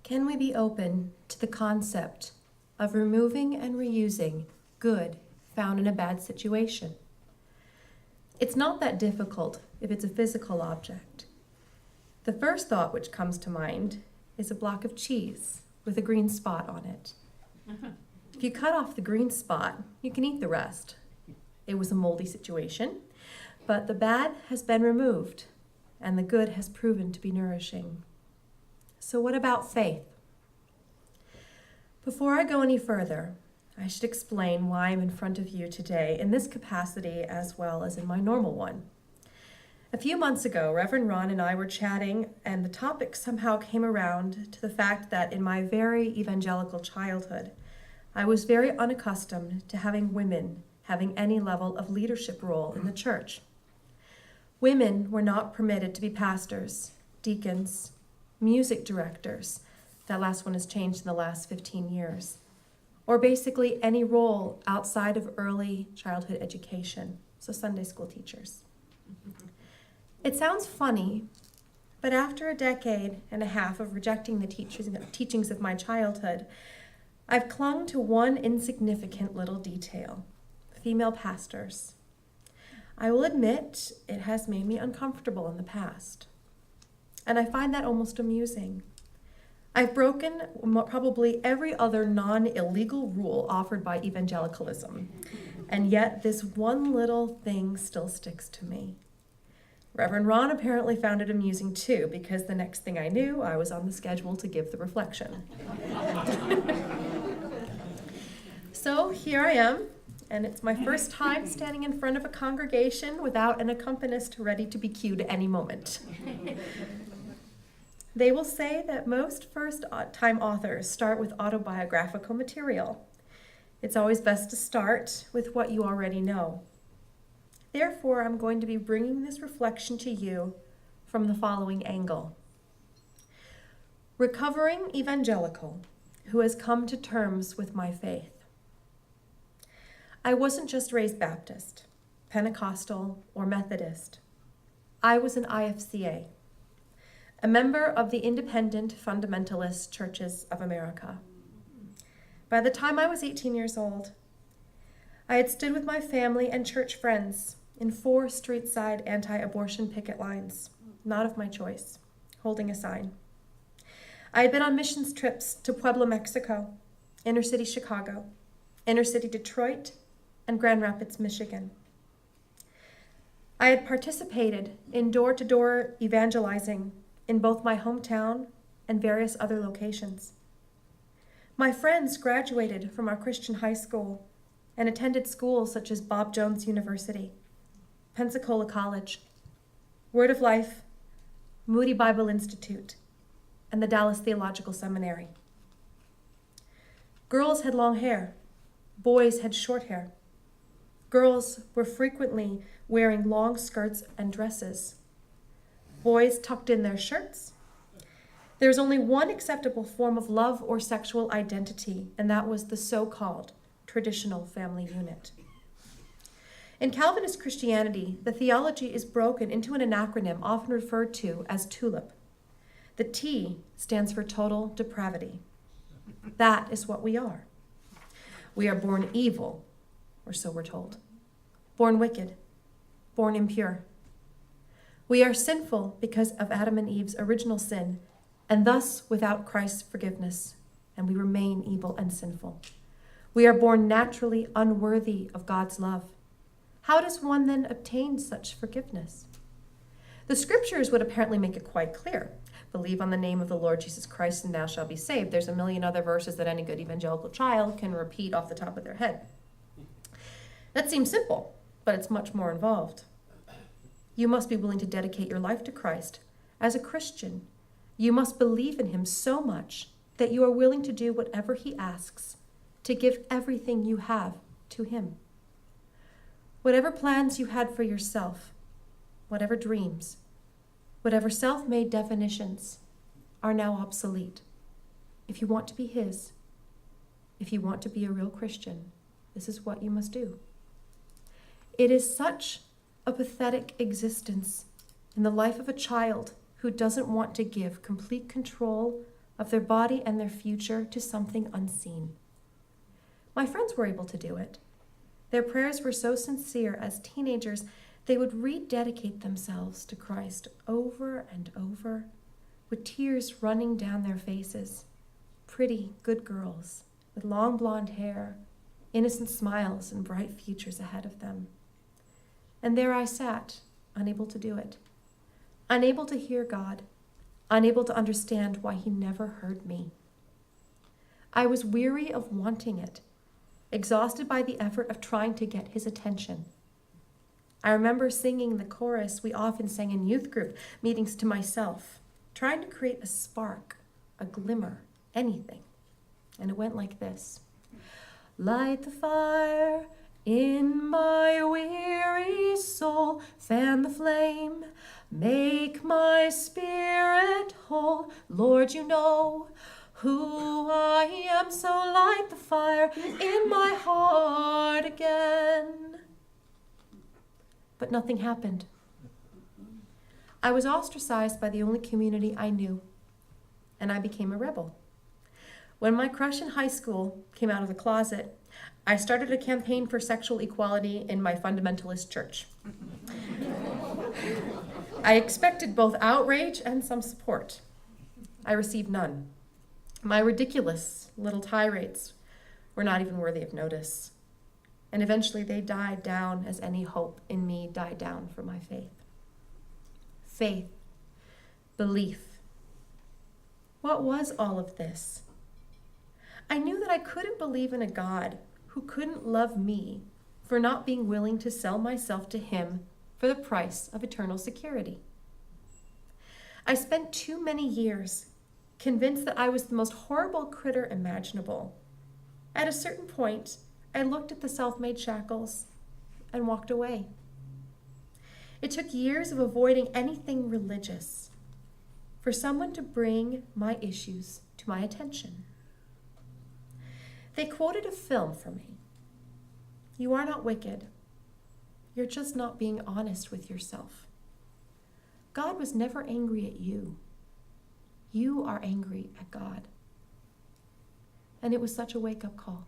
Can we be open to the concept of removing and reusing good found in a bad situation? It's not that difficult if it's a physical object. The first thought which comes to mind is a block of cheese with a green spot on it. If you cut off the green spot, you can eat the rest. It was a moldy situation, but the bad has been removed and the good has proven to be nourishing. So what about faith? Before I go any further, I should explain why I'm in front of you today in this capacity as well as in my normal one. A few months ago, Reverend Ron and I were chatting, and the topic somehow came around to the fact that in my very evangelical childhood, I was very unaccustomed to having women having any level of leadership role in the church. Women were not permitted to be pastors, deacons, music directors, that last one has changed in the last 15 years, or basically any role outside of early childhood education, so Sunday school teachers. It sounds funny, but after a decade and a half of rejecting the teachings of my childhood, I've clung to one insignificant little detail: female pastors. I will admit it has made me uncomfortable in the past, and I find that almost amusing. I've broken probably every other non-illegal rule offered by evangelicalism, and yet this one little thing still sticks to me. Reverend Ron apparently found it amusing too, because the next thing I knew, I was on the schedule to give the reflection. So here I am, and it's my first time standing in front of a congregation without an accompanist ready to be cued at any moment. They will say that most first-time authors start with autobiographical material. It's always best to start with what you already know. Therefore, I'm going to be bringing this reflection to you from the following angle. Recovering evangelical who has come to terms with my faith. I wasn't just raised Baptist, Pentecostal, or Methodist. I was an IFCA, a member of the Independent Fundamentalist Churches of America. By the time I was 18 years old, I had stood with my family and church friends in 4 street-side anti-abortion picket lines, not of my choice, holding a sign. I had been on missions trips to Puebla, Mexico, inner city Chicago, inner city Detroit, and Grand Rapids, Michigan. I had participated in door-to-door evangelizing in both my hometown and various other locations. My friends graduated from our Christian high school and attended schools such as Bob Jones University, Pensacola College, Word of Life, Moody Bible Institute, and the Dallas Theological Seminary. Girls had long hair, boys had short hair. Girls were frequently wearing long skirts and dresses. Boys tucked in their shirts. There was only one acceptable form of love or sexual identity, and that was the so-called traditional family unit. In Calvinist Christianity, the theology is broken into an acronym often referred to as TULIP. The T stands for total depravity. That is what we are. We are born evil, or so we're told. Born wicked, born impure. We are sinful because of Adam and Eve's original sin, and thus without Christ's forgiveness, and we remain evil and sinful. We are born naturally unworthy of God's love. How does one then obtain such forgiveness? The scriptures would apparently make it quite clear. Believe on the name of the Lord Jesus Christ and thou shalt be saved. There's a million other verses that any good evangelical child can repeat off the top of their head. That seems simple, but it's much more involved. You must be willing to dedicate your life to Christ. As a Christian, you must believe in him so much that you are willing to do whatever he asks, to give everything you have to him. Whatever plans you had for yourself, whatever dreams, whatever self-made definitions are now obsolete. If you want to be his, if you want to be a real Christian, this is what you must do. It is such a pathetic existence in the life of a child who doesn't want to give complete control of their body and their future to something unseen. My friends were able to do it. Their prayers were so sincere as teenagers, they would rededicate themselves to Christ over and over, with tears running down their faces. Pretty, good girls with long blonde hair, innocent smiles, and bright futures ahead of them. And there I sat, unable to do it, unable to hear God, unable to understand why he never heard me. I was weary of wanting it, exhausted by the effort of trying to get his attention. I remember singing the chorus we often sang in youth group meetings to myself, trying to create a spark, a glimmer, anything. And it went like this. Light the fire in my weary soul, fan the flame, make my spirit whole. Lord, you know who I am, so light the fire in my heart again. But nothing happened. I was ostracized by the only community I knew, and I became a rebel. When my crush in high school came out of the closet, I started a campaign for sexual equality in my fundamentalist church. I expected both outrage and some support. I received none. My ridiculous little tirades were not even worthy of notice. And eventually they died down as any hope in me died down for my faith. Faith, belief. What was all of this? I knew that I couldn't believe in a God who couldn't love me for not being willing to sell myself to him for the price of eternal security. I spent too many years convinced that I was the most horrible critter imaginable. At a certain point, I looked at the self-made shackles and walked away. It took years of avoiding anything religious for someone to bring my issues to my attention. They quoted a film for me. You are not wicked. You're just not being honest with yourself. God was never angry at you. You are angry at God. And it was such a wake-up call.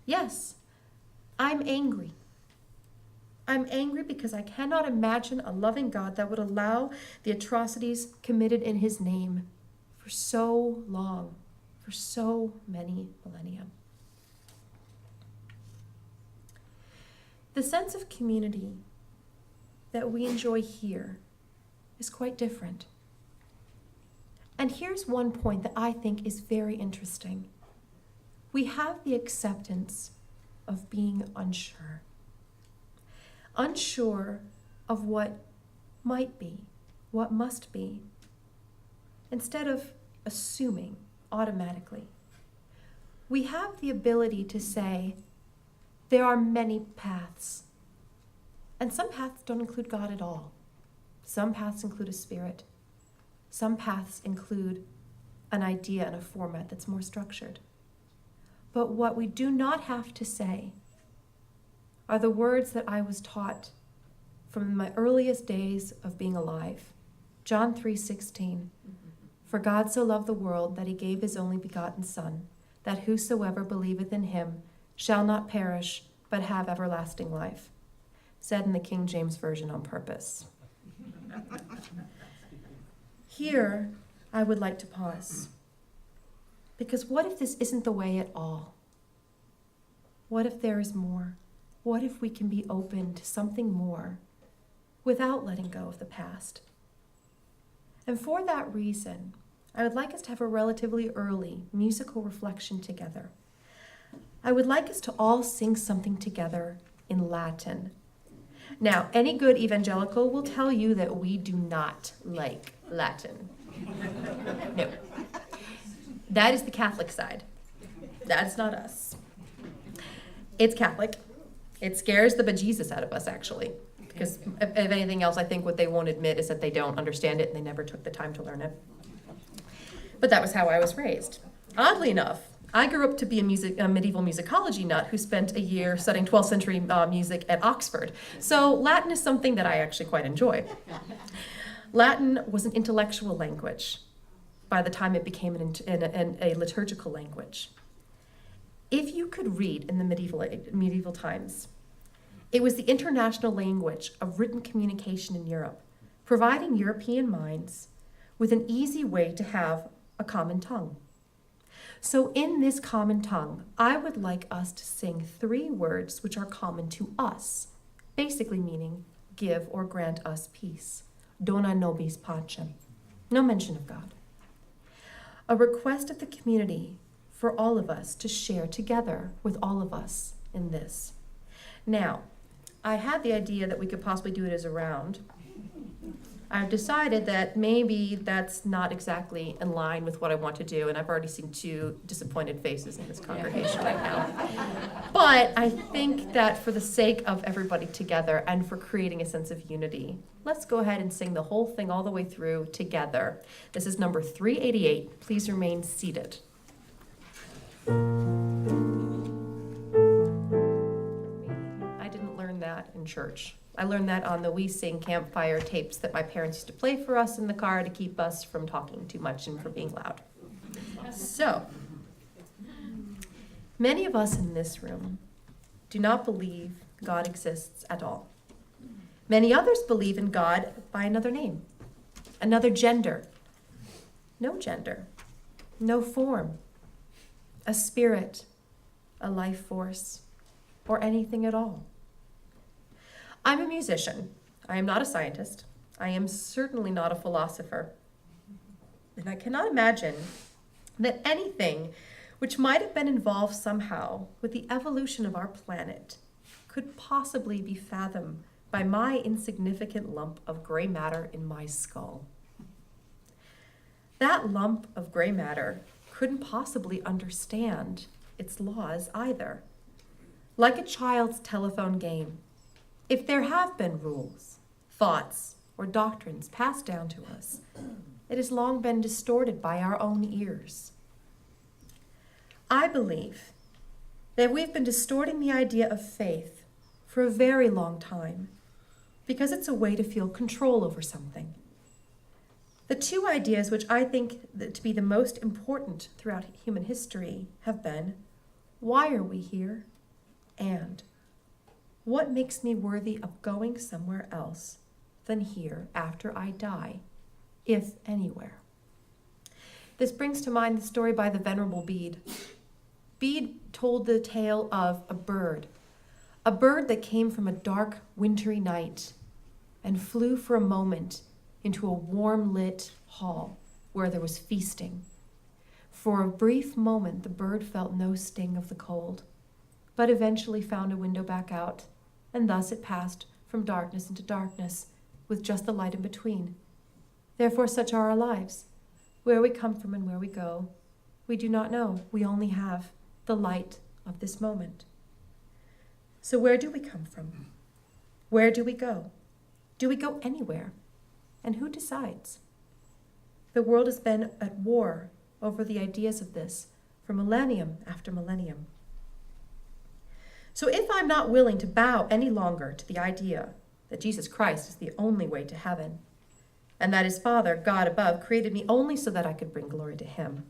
Yes, I'm angry. I'm angry because I cannot imagine a loving God that would allow the atrocities committed in his name for so long, for so many millennia. The sense of community that we enjoy here is quite different. And here's one point that I think is very interesting. We have the acceptance of being unsure. Unsure of what might be, what must be, instead of assuming automatically. We have the ability to say, there are many paths. And some paths don't include God at all. Some paths include a spirit. Some paths include an idea and a format that's more structured. But what we do not have to say are the words that I was taught from my earliest days of being alive. John 3:16. For God so loved the world that he gave his only begotten Son, that whosoever believeth in him shall not perish, but have everlasting life. Said in the King James Version on purpose. Here, I would like to pause. Because what if this isn't the way at all? What if there is more? What if we can be open to something more without letting go of the past? And for that reason, I would like us to have a relatively early musical reflection together. I would like us to all sing something together in Latin. Now, any good evangelical will tell you that we do not like Latin. No. That is the Catholic side. That's not us. It's Catholic. It scares the bejesus out of us, actually. Because if anything else, I think what they won't admit is that they don't understand it and they never took the time to learn it. But that was how I was raised. Oddly enough, I grew up to be a medieval musicology nut who spent a year studying 12th century music at Oxford. So Latin is something that I actually quite enjoy. Latin was an intellectual language. by the time it became a liturgical language. If you could read in the medieval times, it was the international language of written communication in Europe, providing European minds with an easy way to have a common tongue. So in this common tongue, I would like us to sing 3 words which are common to us, basically meaning give or grant us peace. Dona nobis pacem. No mention of God. A request of the community for all of us to share together with all of us in this. Now, I had the idea that we could possibly do it as a round. I've decided that maybe that's not exactly in line with what I want to do, and I've already seen 2 disappointed faces in this congregation right now. But I think that for the sake of everybody together and for creating a sense of unity, let's go ahead and sing the whole thing all the way through together. This is number 388. Please remain seated. I didn't learn that in church. I learned that on the We Sing campfire tapes that my parents used to play for us in the car to keep us from talking too much and from being loud. So, many of us in this room do not believe God exists at all. Many others believe in God by another name, another gender, no gender, no form, a spirit, a life force, or anything at all. I'm a musician. I am not a scientist. I am certainly not a philosopher. And I cannot imagine that anything which might have been involved somehow with the evolution of our planet could possibly be fathomed by my insignificant lump of gray matter in my skull. That lump of gray matter couldn't possibly understand its laws either. Like a child's telephone game, if there have been rules, thoughts, or doctrines passed down to us, it has long been distorted by our own ears. I believe that we've been distorting the idea of faith for a very long time because it's a way to feel control over something. The 2 ideas which I think to be the most important throughout human history have been, why are we here? And what makes me worthy of going somewhere else than here after I die, if anywhere? This brings to mind the story by the Venerable Bede. Bede told the tale of a bird that came from a dark, wintry night and flew for a moment into a warm-lit hall where there was feasting. For a brief moment, the bird felt no sting of the cold, but eventually found a window back out, and thus it passed from darkness into darkness, with just the light in between. Therefore, such are our lives. Where we come from and where we go, we do not know. We only have the light of this moment. So where do we come from? Where do we go? Do we go anywhere? And who decides? The world has been at war over the ideas of this for millennium after millennium. So if I'm not willing to bow any longer to the idea that Jesus Christ is the only way to heaven, and that his Father, God above, created me only so that I could bring glory to him,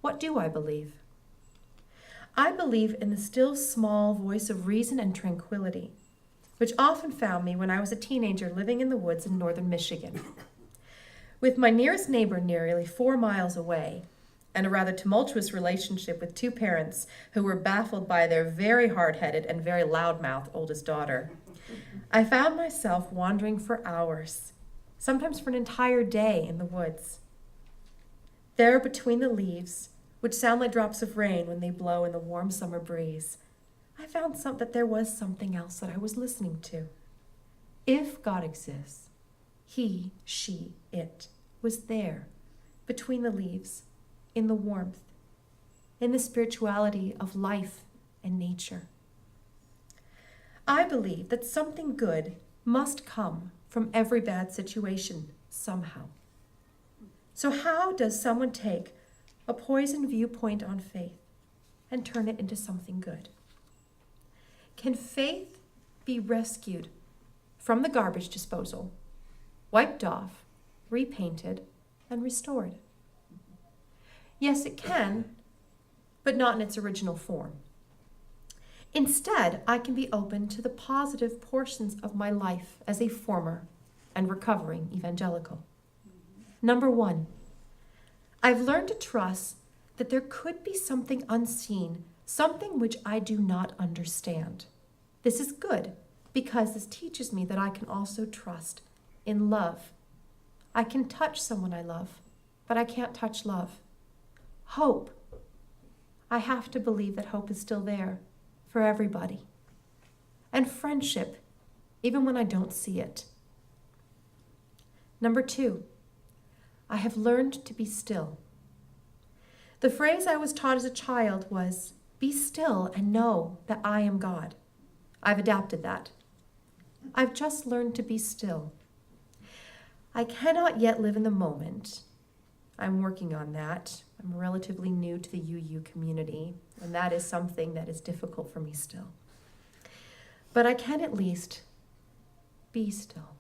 what do I believe? I believe in the still small voice of reason and tranquility, which often found me when I was a teenager living in the woods in northern Michigan. With my nearest neighbor nearly 4 miles away, and a rather tumultuous relationship with 2 parents who were baffled by their very hard-headed and very loudmouthed oldest daughter, I found myself wandering for hours, sometimes for an entire day in the woods. There between the leaves, which sound like drops of rain when they blow in the warm summer breeze, I found that there was something else that I was listening to. If God exists, he, she, it was there, between the leaves, in the warmth, in the spirituality of life and nature. I believe that something good must come from every bad situation somehow. So how does someone take a poisoned viewpoint on faith and turn it into something good? Can faith be rescued from the garbage disposal, wiped off, repainted, and restored? Yes, it can, but not in its original form. Instead, I can be open to the positive portions of my life as a former and recovering evangelical. Number one, I've learned to trust that there could be something unseen, something which I do not understand. This is good because this teaches me that I can also trust in love. I can touch someone I love, but I can't touch love. Hope. I have to believe that hope is still there for everybody. And friendship, even when I don't see it. Number two, I have learned to be still. The phrase I was taught as a child was, be still and know that I am God. I've adapted that. I've just learned to be still. I cannot yet live in the moment. I'm working on that. I'm relatively new to the UU community, and that is something that is difficult for me still. But I can at least be still.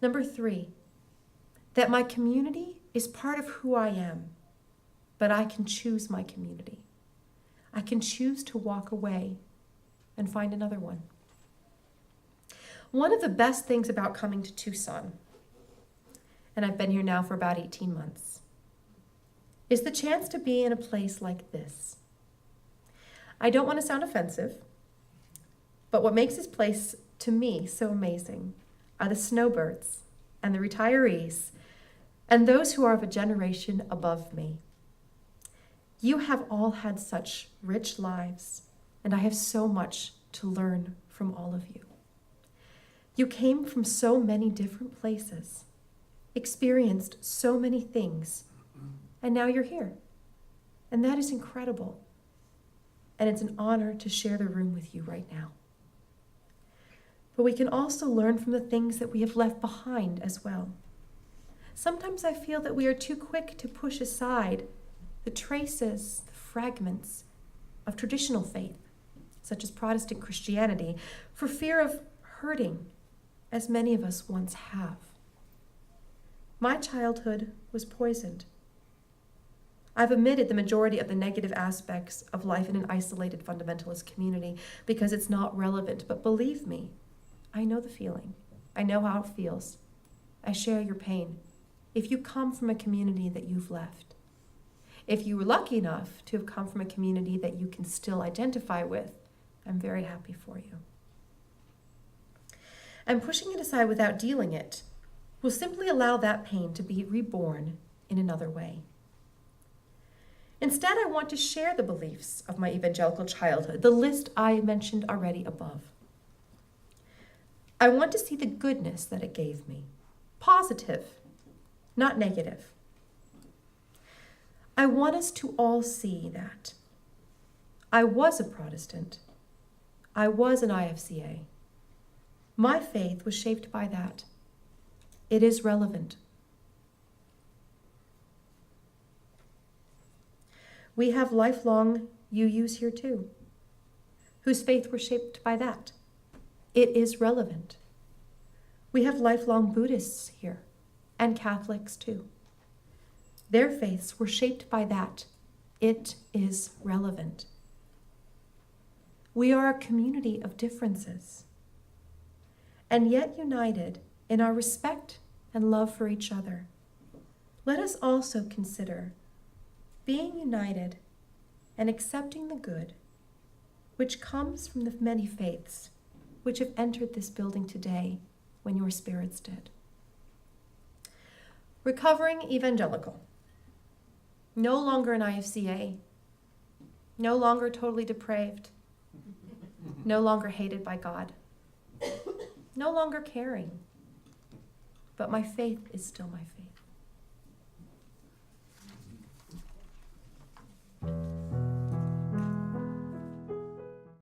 Number three, that my community is part of who I am, but I can choose my community. I can choose to walk away and find another one. One of the best things about coming to Tucson, and I've been here now for about 18 months, is the chance to be in a place like this. I don't want to sound offensive, but what makes this place to me so amazing are the snowbirds and the retirees and those who are of a generation above me. You have all had such rich lives, and I have so much to learn from all of you. You came from so many different places, experienced so many things, and now you're here. And that is incredible. And it's an honor to share the room with you right now. But we can also learn from the things that we have left behind as well. Sometimes I feel that we are too quick to push aside the traces, the fragments of traditional faith, such as Protestant Christianity, for fear of hurting, as many of us once have. My childhood was poisoned. I've omitted the majority of the negative aspects of life in an isolated fundamentalist community because it's not relevant, but believe me, I know the feeling. I know how it feels. I share your pain. If you come from a community that you've left, if you were lucky enough to have come from a community that you can still identify with, I'm very happy for you. And pushing it aside without dealing it will simply allow that pain to be reborn in another way. Instead, I want to share the beliefs of my evangelical childhood, the list I mentioned already above. I want to see the goodness that it gave me, positive, not negative. I want us to all see that I was a Protestant. I was an IFCA. My faith was shaped by that. It is relevant. We have lifelong UUs here too, whose faith were shaped by that. It is relevant. We have lifelong Buddhists here, and Catholics too. Their faiths were shaped by that. It is relevant. We are a community of differences, and yet united in our respect and love for each other. Let us also consider being united and accepting the good, which comes from the many faiths which have entered this building today when your spirits did. Recovering evangelical. No longer an IFCA. No longer totally depraved. No longer hated by God. No longer caring. But my faith is still my faith.